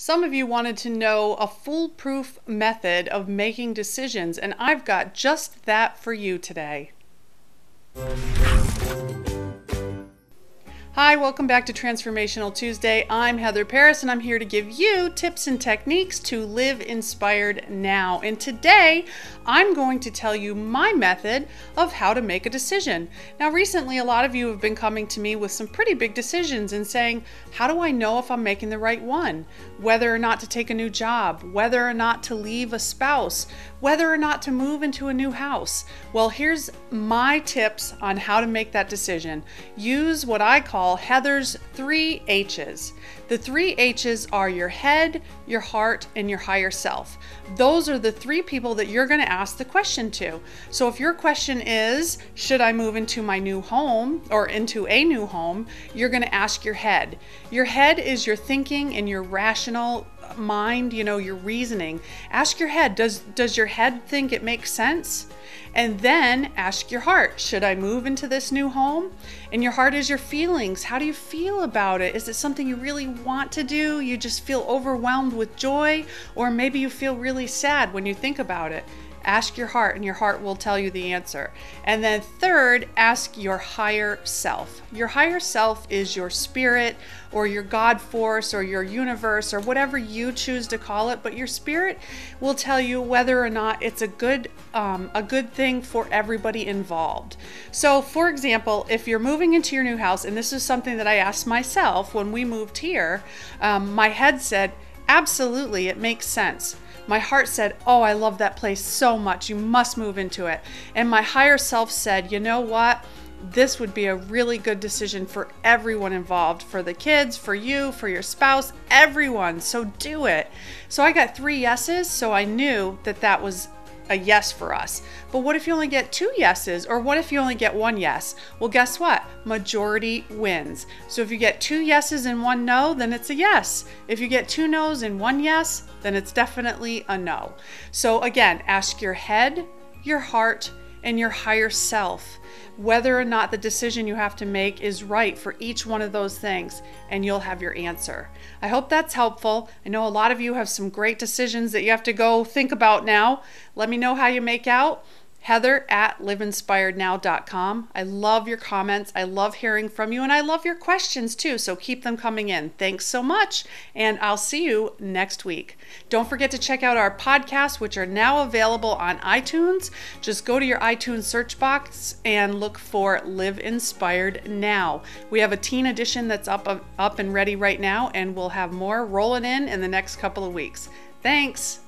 Some of you wanted to know a foolproof method of making decisions, and I've got just that for you today. Hi, welcome back to Transformational Tuesday. I'm Heather Paris, and I'm here to give you tips and techniques to live inspired now. And today, I'm going to tell you my method of how to make a decision. Now, recently, a lot of you have been coming to me with some pretty big decisions and saying, how do I know if I'm making the right one? Whether or not to take a new job, whether or not to leave a spouse, whether or not to move into a new house. Well, here's my tips on how to make that decision. Use what I call Heather's 3 H's. The 3 H's are your head, your heart, and your higher self. Those are the 3 people that you're going to ask the question to. So if your question is, should I move into my new home or into a new home, you're going to ask your head. Your head is your thinking and your rational mind, your reasoning. Ask your head, does your head think it makes sense? And then ask your heart, should I move into this new home? And your heart is your feelings. How do you feel about it? Is it something you really want to do? You just feel overwhelmed with joy? Or maybe you feel really sad when you think about it. Ask your heart, and your heart will tell you the answer. And then third, ask your higher self. Your higher self is your spirit or your God force or your universe or whatever you choose to call it, but your spirit will tell you whether or not it's a good thing for everybody involved. So for example, if you're moving into your new house, and this is something that I asked myself when we moved here, my head said, absolutely, it makes sense. My heart said, oh, I love that place so much. You must move into it. And my higher self said, you know what? This would be a really good decision for everyone involved, for the kids, for you, for your spouse, everyone. So do it. So I got 3 yeses, so I knew that that was a yes for us. But what if you only get 2 yeses? Or what if you only get 1 yes? Well, guess what? Majority wins. So if you get 2 yeses and 1 no, then it's a yes. If you get 2 no's and 1 yes, then it's definitely a no. So again, ask your head, your heart, and your higher self whether or not the decision you have to make is right for each one of those things, and you'll have your answer. I hope that's helpful. I know a lot of you have some great decisions that you have to go think about now. Let me know how you make out. Heather@liveinspirednow.com. I love your comments. I love hearing from you, and I love your questions too, so keep them coming in. Thanks so much, and I'll see you next week. Don't forget to check out our podcasts, which are now available on iTunes. Just go to your iTunes search box and look for Live Inspired Now. We have a teen edition that's up and ready right now, and we'll have more rolling in the next couple of weeks. Thanks.